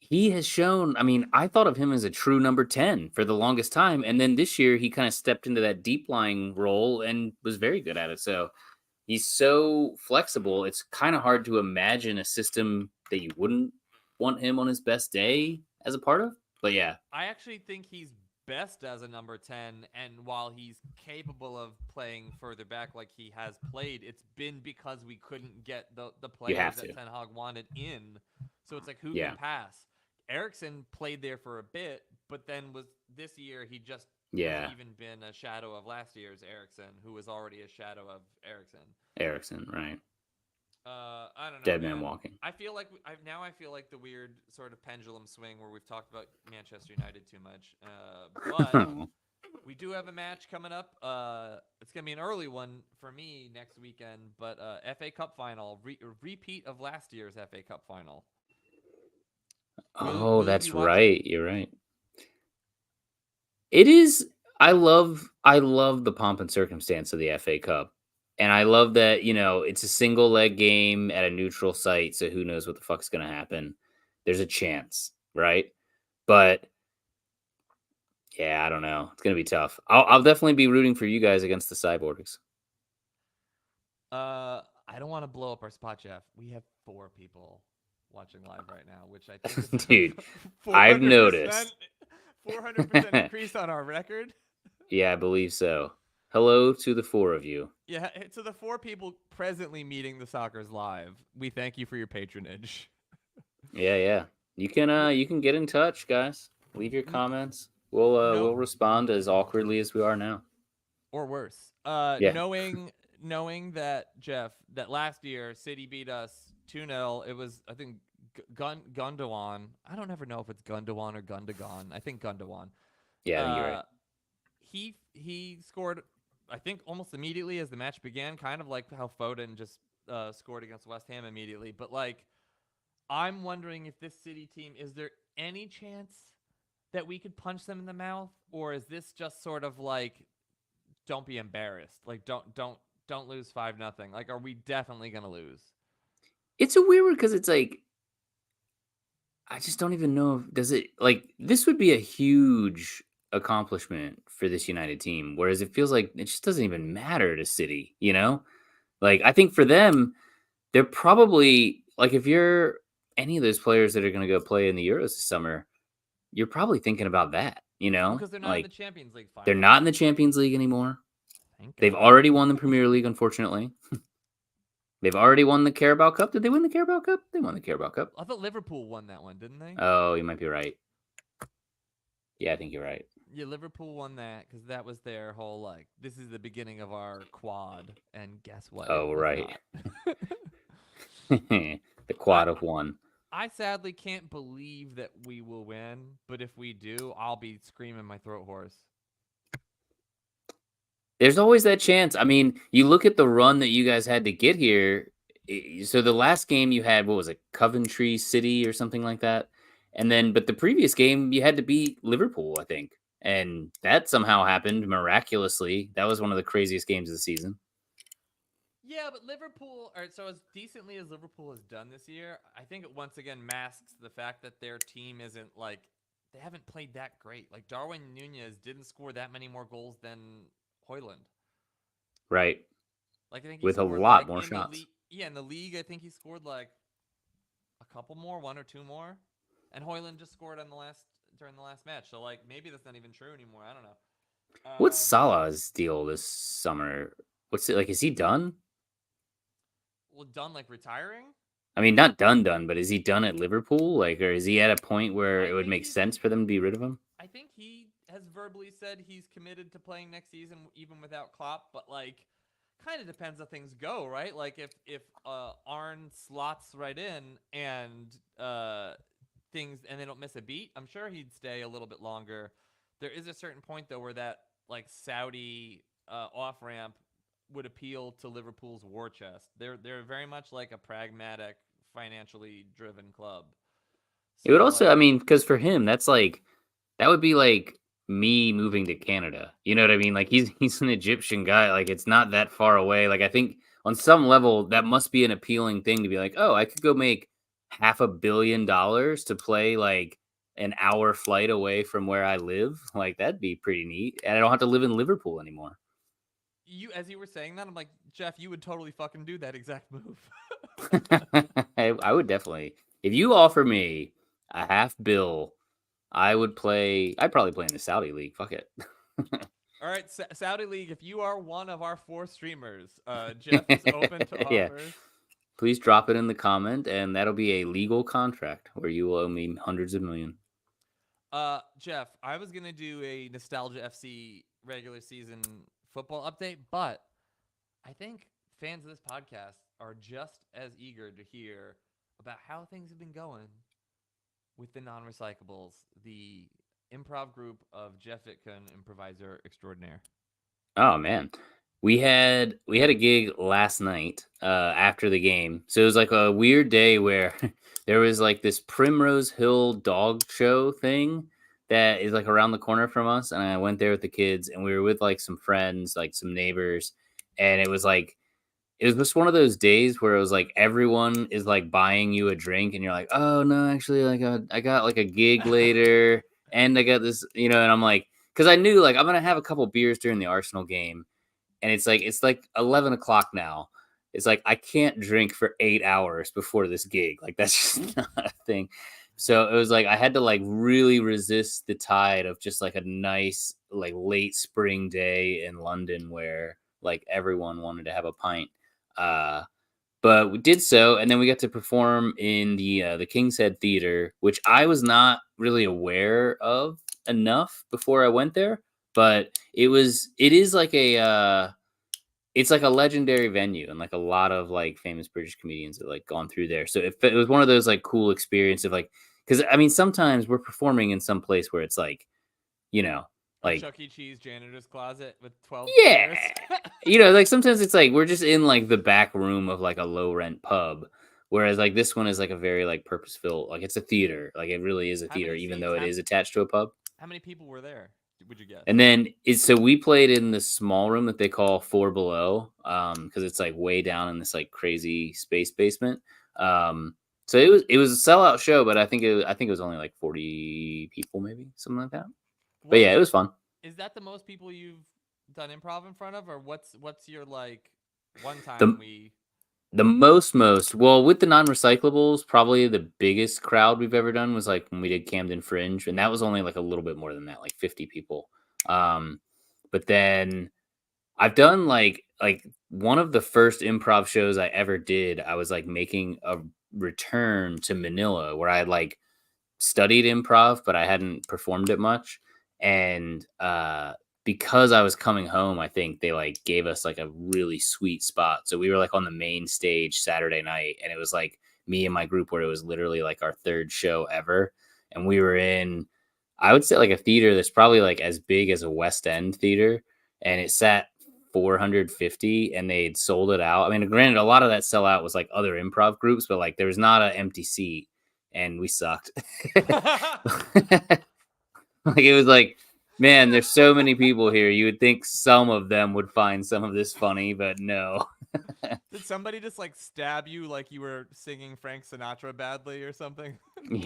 he has shown. I mean, I thought of him as a true number 10 for the longest time, and then this year he kind of stepped into that deep lying role and was very good at it. So he's so flexible. It's kind of hard to imagine a system that you wouldn't want him on his best day as a part of. But yeah, I actually think he's best as a number 10, and while he's capable of playing further back like he has played, it's been because we couldn't get the you players have that to. Ten Hag wanted in. So it's like, who Yeah, can pass? Eriksson played there for a bit, but then was this year he just has yeah. even been a shadow of last year's Eriksson, who was already a shadow of Eriksson. Erickson, right? I don't know, Dead man man. walking. I feel like I feel like the weird sort of pendulum swing where we've talked about Manchester United too much. But we do have a match coming up. It's gonna be an early one for me next weekend. But FA Cup final, repeat of last year's FA Cup final. Oh, Will you be that's watching? right. You're right. It is. I love the pomp and circumstance of the FA Cup. And I love that, it's a single leg game at a neutral site, so who knows what the fuck's gonna happen. There's a chance, right? But yeah, I don't know. It's gonna be tough. I'll definitely be rooting for you guys against the Cyborgs. I don't want to blow up our spot, Jeff. We have 4 people watching live right now, which I think is Dude, a I've 400%, noticed. 400% increase on our record. Yeah, I believe so. Hello to the 4 of you. Yeah, to the 4 people presently meeting the Soccer's live, we thank you for your patronage. Yeah, yeah. You can get in touch, guys. Leave your comments. No, We'll respond as awkwardly as we are now. or worse. Yeah. Knowing that Jeff, that last year City beat us 2-0. It was, I think, Gundawan. I don't ever know if it's Gundawan or Gundagon. I think Gundawan. Yeah, I think you're Uh, right. he scored, I think, almost immediately as the match began, kind of like how Foden just scored against West Ham immediately. But like, I'm wondering if this City team, is there any chance that we could punch them in the mouth, or is this just sort of like, don't be embarrassed, like don't lose 5-0. Like, are we definitely gonna lose? It's a weird one because it's like I just don't even know if does it like this would be a huge accomplishment for this United team, whereas it feels like it just doesn't even matter to City, you know? Like I think for them, they're probably like if you're any of those players that are going to go play in the Euros this summer, you're probably thinking about that, you Well, know? because they're not in the Like Champions League they're final. not in the Champions League anymore. Thank They've God. already won the Premier League, unfortunately. They've already won the Carabao Cup. Did they win the Carabao Cup? They won the Carabao Cup. I thought Liverpool won that one, didn't they? Oh, you might be right. Yeah, I think you're right. Yeah, Liverpool won that because that was their whole like, this is the beginning of our quad, and guess what? It Oh, was right. not. The I quad of one. I sadly can't believe that we will win, but if we do, I'll be screaming my throat hoarse. There's always that chance. I mean, you look at the run that you guys had to get here. So the last game you had, what was it, Coventry City or something like that? And then, but the previous game you had to beat Liverpool, I think. And that somehow happened miraculously. That was one of the craziest games of the season. Yeah, but Liverpool, or so as decently as Liverpool has done this year, I think it once again masks the fact that their team isn't like, they haven't played that great. Like, Darwin Nunez didn't score that many more goals than Hoyland. Right. Like, I think he With a scored lot like more in the shots. league. Yeah, in the league, I think he scored like a couple more, one or two more, and Hoyland just scored on the last during the last match. So like, maybe that's not even true anymore. I don't know. What's Salah's deal this summer? What's it like? Is he done? Well, done like retiring. I mean, not done, but is he done at Liverpool? Like, or is he at a point where I it would think make he's. sense for them to be rid of him? I think he has verbally said he's committed to playing next season, even without Klopp. But like, kind of depends how things go, right? Like if Arn slots right in and things and they don't miss a beat, I'm sure he'd stay a little bit longer. There is a certain point though where that like Saudi off ramp would appeal to Liverpool's war chest. They're very much like a pragmatic, financially driven club. It would So also, like, I mean, because for him, that's like that would be like me moving to Canada. You know what I mean? Like he's an Egyptian guy. Like it's not that far away. Like I think on some level that must be an appealing thing to be like, oh, I could go make $500 million to play like an hour flight away from where I live. Like that'd be pretty neat, and I don't have to live in Liverpool anymore. you as you were saying that, I'm like, Jeff, you would totally fucking do that exact move. I would definitely. If you offer me a half bill, I would play. I'd probably play in the Saudi league. Fuck it. All right, Saudi League, if you are one of our 4 streamers, Jeff is open to Yeah. offers. Please drop it in the comment, and that'll be a legal contract where you will owe me hundreds of million. Jeff, I was gonna do a Nostalgia FC regular season football update, but I think fans of this podcast are just as eager to hear about how things have been going with the non-recyclables, the improv group of Jeff Itkin, improviser extraordinaire. Oh man. We had a gig last night after the game. So it was like a weird day where there was like this Primrose Hill dog show thing that is like around the corner from us, and I went there with the kids, and we were with like some friends, like some neighbors, and it was just one of those days where it was like everyone is like buying you a drink, and you're like, oh no, actually, like I got like a gig later, and I got this, and I'm like, because I knew like I'm gonna have a couple beers during the Arsenal game, and it's like 11 o'clock now. It's like I can't drink for 8 hours before this gig. Like that's just not a thing. So it was like I had to like really resist the tide of just like a nice like late spring day in London where like everyone wanted to have a pint. Uh, but we did so, and then we got to perform in the King's Head Theater, which I was not really aware of enough before I went there. But it is like it's like a legendary venue, and like a lot of like famous British comedians have like gone through there. So it was one of those like cool experience of like, because I mean sometimes we're performing in some place where it's like, you know, A like Chuck E. Cheese janitor's closet with 12 yeah, chairs. like sometimes it's like we're just in like the back room of like a low rent pub. Whereas like this one is like a very like purpose-built, like it's a theater. Like it really is a How theater, many even seats? though it is attached to a pub. How many people were there? Would you guess? And then so we played in the small room that they call Four Below, because it's like way down in this like crazy space basement. Um, so it was a sellout show, but I think it was only like 40 people, maybe something like that. But What yeah, it was fun. is that the most people you've done improv in front of, or what's your like one time The we? the most well with the non-recyclables, probably the biggest crowd we've ever done was like when we did Camden Fringe, and that was only like a little bit more than that, like 50 people. But then I've done like one of the first improv shows I ever did. I was like making a return to Manila where I had like studied improv, but I hadn't performed it much. And because I was coming home, I think they like gave us like a really sweet spot. So we were like on the main stage Saturday night, and it was like me and my group where it was literally like our third show ever. And we were in, I would say like a theater that's probably like as big as a West End theater, and it sat 450 and they'd sold it out. I mean, granted, a lot of that sellout was like other improv groups, but like there was not an empty seat and we sucked. Like it was like, man, there's so many people here. You would think some of them would find some of this funny, but no. Did somebody just like stab you like you were singing Frank Sinatra badly or something?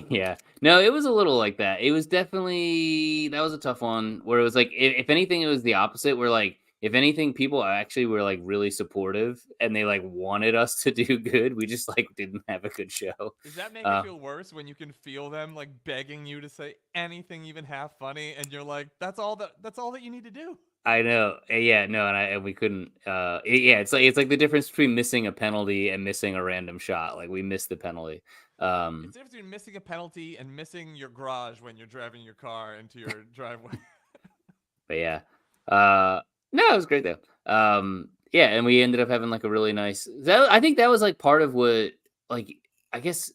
Yeah. No, it was a little like that. It was definitely that was a tough one where it was like if anything it was the opposite where like if anything people actually were like really supportive and they like wanted us to do good. We just like didn't have a good show. Does that make it Uh feel worse when you can feel them like begging you to say anything even half funny and you're like that's all that you need to do? I know. Yeah, no, and we couldn't yeah, it's like the difference between missing a penalty and missing a random shot. Like we missed the penalty. It's Um the difference between missing a penalty and missing your garage when you're driving your car into your driveway. but yeah. No, it was great though. Yeah, and we ended up having like a really nice I think that was like part of what like I guess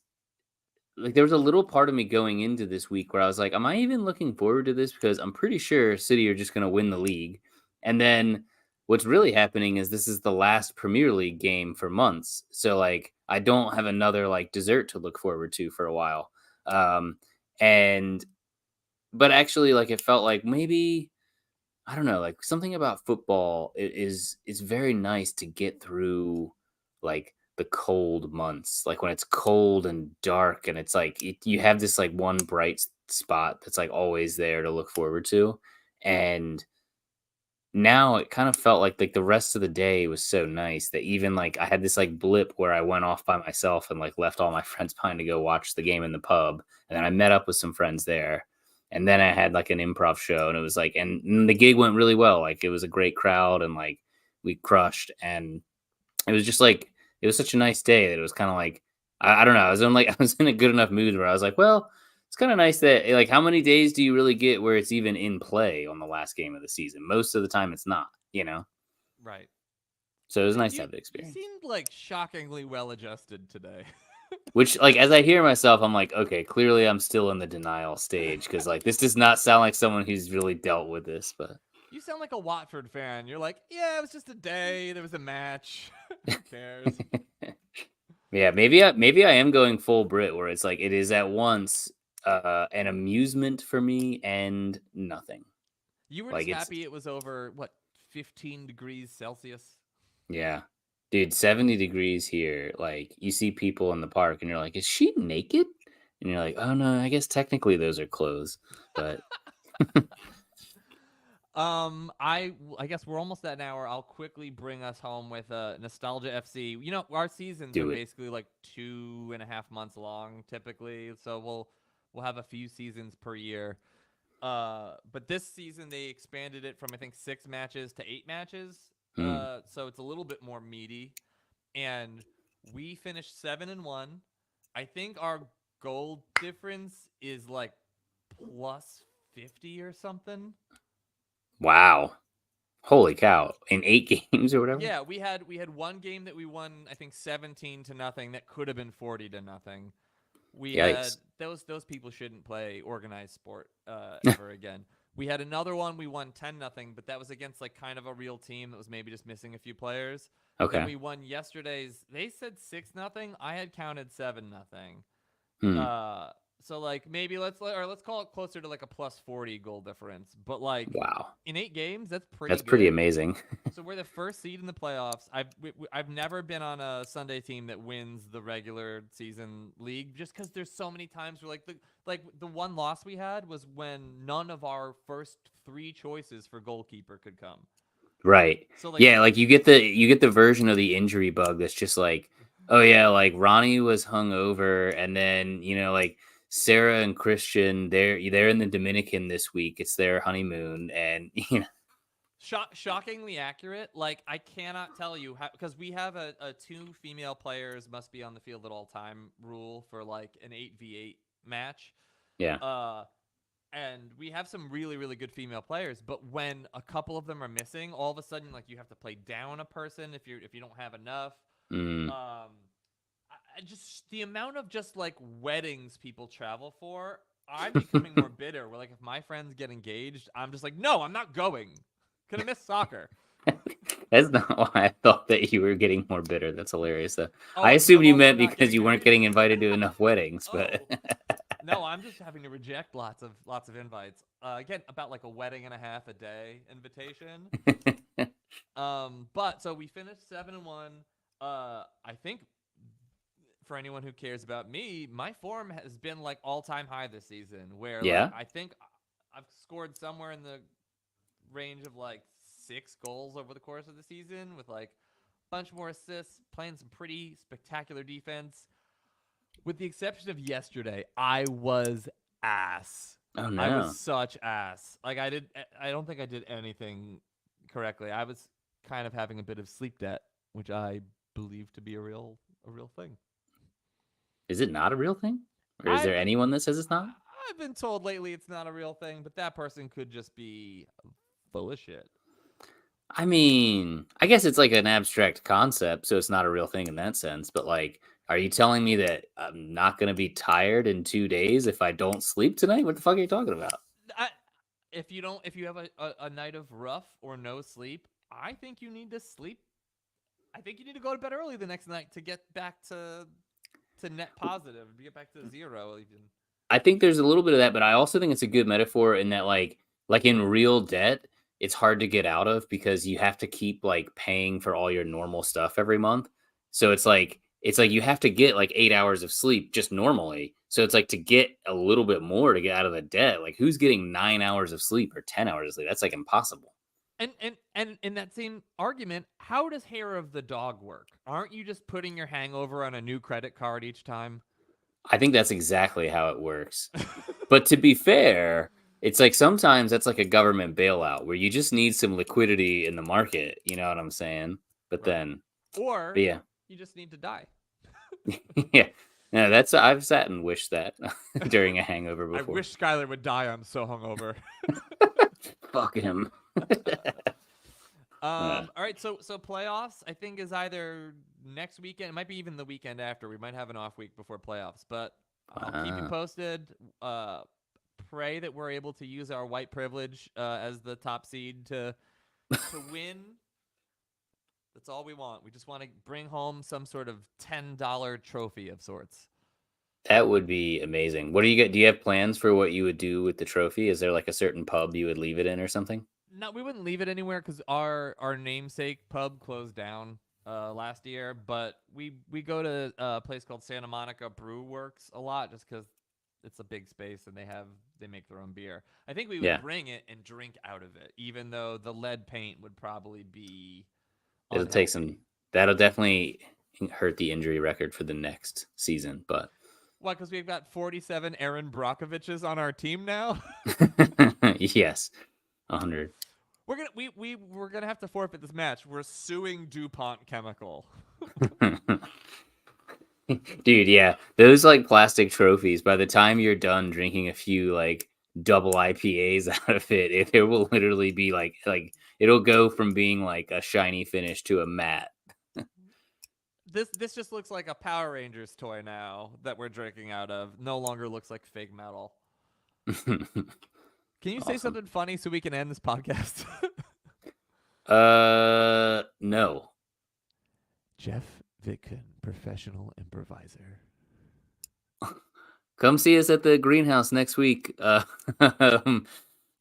like there was a little part of me going into this week where I was like, am I even looking forward to this? Because I'm pretty sure City are just going to win the league. And then what's really happening is this is the last Premier League game for months. So like I don't have another like dessert to look forward to for a while. Um, and but actually like it felt like maybe I don't know, like something about football is very nice to get through like the cold months, like when it's cold and dark, and it's like you have this like one bright spot that's like always there to look forward to, and now it kind of felt like the rest of the day was so nice that even like I had this like blip where I went off by myself and like left all my friends behind to go watch the game in the pub, and then I met up with some friends there, and then I had like an improv show, and it was like, and the gig went really well. Like it was a great crowd, and like we crushed, and it was just like it was such a nice day that it was kind of like I don't know. I was in like I was in a good enough mood where I was like, well, it's kind of nice that like how many days do you really get where it's even in play on the last game of the season? Most of the time, it's not. Right. So it was nice to You have the you experience. seemed like shockingly well adjusted today. Which like as I hear myself, I'm like, okay, clearly I'm still in the denial stage because like this does not sound like someone who's really dealt with this, but. You sound like a Watford fan. You're like, yeah, it was just a day. There was a match. Who cares? Yeah, maybe I am going full Brit where it's like it is at once an amusement for me and nothing. You were Like just it's happy it was over what 15 degrees Celsius. yeah. Dude, 70 degrees here. Like you see people in the park and you're like, is she naked? And you're like, oh no, I guess technically those are clothes. But I guess we're almost at an hour. I'll quickly bring us home with Nostalgia FC. You know, our seasons are do it. basically like 2.5 months long, typically. So we'll have a few seasons per year. But this season they expanded it from I think 6 matches to 8 matches. Hmm. So it's a little bit more meaty. And we finished 7-1. I think our goal difference is like plus 50 or something. Wow. Holy cow! In 8 games or whatever. Yeah, we had one game that we won, I think 17-0 that could have been 40-0. We had Yikes! those people shouldn't play organized sport ever again. We had another one we won 10-0, but that was against like kind of a real team that was maybe just missing a few players. Then Okay. we won yesterday's. They said 6-0. I had counted 7-0. Hmm. Uh, so like maybe let's call it closer to like a plus 40 goal difference. But like Wow. in 8 games, that's pretty That's pretty good. amazing. So we're the first seed in the playoffs. I've never been on a Sunday team that wins the regular season league just because there's so many times where like the one loss we had was when none of our first three choices for goalkeeper could come. Right. So like Yeah, like you get the version of the injury bug that's just like, oh yeah, like Ronnie was hungover, and then like Sarah and Christian, they're in the Dominican this week. It's their honeymoon, and shockingly accurate. Like I cannot tell you how because we have a two female players must be on the field at all time rule for like an 8v8 match. yeah. Uh and we have some really really good female players, but when a couple of them are missing, all of a sudden like you have to play down a person if you don't have enough. Mm, um I just the amount of just like weddings people travel for, I'm becoming more bitter where like if my friends get engaged, I'm just like, no, I'm not going. Gonna miss soccer. that's not why I thought that you were getting more bitter. That's hilarious. I Oh, I'm assumed you also meant not because getting you weren't married. getting invited to enough weddings, but Oh, no, I'm just having to reject lots of invites. Again, about like a wedding and a half a day invitation. But so we finished 7-1. I think for anyone who cares about me, my form has been like all time high this season. Where like yeah. I think I've scored somewhere in the range of like 6 goals over the course of the season, with like a bunch more assists, playing some pretty spectacular defense. With the exception of yesterday, I was ass. Oh I was no. such ass. Like I don't think I did anything correctly. I was kind of having a bit of sleep debt, which I believe to be a real thing. Is it not a real thing? Or is I've there been anyone that says it's not? I've been told lately it's not a real thing, but that person could just be full of shit. I mean, I guess it's like an abstract concept, so it's not a real thing in that sense. But like, are you telling me that I'm not going to be tired in 2 days if I don't sleep tonight? What the fuck are you talking about? I, if you have a night of rough or no sleep, I think you need to sleep. I think you need to go to bed early the next night to get back to net positive, to get back to zero even. I think there's a little bit of that, but I also think it's a good metaphor in that like in real debt, it's hard to get out of because you have to keep like paying for all your normal stuff every month. So it's like you have to get like 8 hours of sleep just normally. So it's like to get a little bit more to get out of the debt. Like who's getting 9 hours of sleep or 10 hours of sleep? That's like impossible. And in that same argument, how does hair of the dog work? Aren't you just putting your hangover on a new credit card each time? I think that's exactly how it works. But to be fair, it's like sometimes that's like a government bailout where you just need some liquidity in the market. You know what I'm saying? But Right. then, but Or yeah, you just need to die. yeah, no, that's I've sat and wished that during a hangover I before. wish Schuyler would die. I'm so hungover. Fuck him. All right, so playoffs I think is either next weekend, it might be even the weekend after. We might have an off week before playoffs, but I'll keep you Wow. posted. Pray that we're able to use our white privilege as the top seed to win. That's all we want. We just want to bring home some sort of $10 trophy of sorts. That would be amazing. What do you get? Do you have plans for what you would do with the trophy? Is there like a certain pub you would leave it in or something? No, we wouldn't leave it anywhere because our namesake pub closed down last year. But we go to a place called Santa Monica Brew Works a lot just because it's a big space and they make their own beer. I think we would Yeah, bring it and drink out of it, even though the lead paint would probably be it'll take some. unhealthy. That'll definitely hurt the injury record for the next season, but Why? Because we've got 47 Aaron Brockoviches on our team now. yes, 100. We're gonna have to forfeit this match. We're suing DuPont Chemical. Dude, yeah. Those like plastic trophies, by the time you're done drinking a few like double IPAs out of it. It will literally be like it'll go from being like a shiny finish to a matte. This just looks like a Power Rangers toy now that we're drinking out of. No longer looks like fake metal. Can you say something funny so we can end this podcast? No. Jeff Vitkin, professional improviser. Come see us at the greenhouse next week. The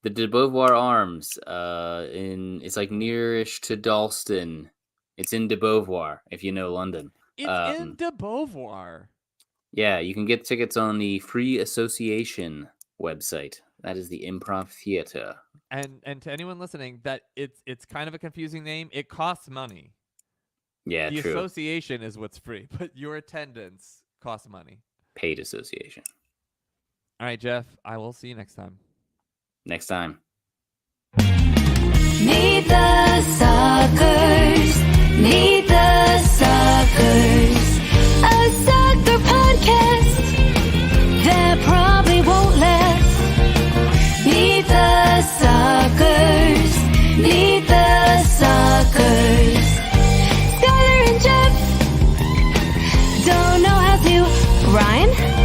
de Beauvoir Arms. It's like nearish to Dalston. It's in de Beauvoir, if you know London. It's in de Beauvoir. Yeah, you can get tickets on the Free Association website. That is the Improv Theater. And to anyone listening, that it's kind of a confusing name. It costs money. Yeah, the true. Association is what's free, but your attendance costs money. Paid association. All right, Jeff. I will see you next time. Next time. Meet the Suckers. Meet the Suckers. A soccer podcast that probably won't last. Meet the Suckers. Meet the Suckers. Schuyler and Jeff don't know how to rhyme.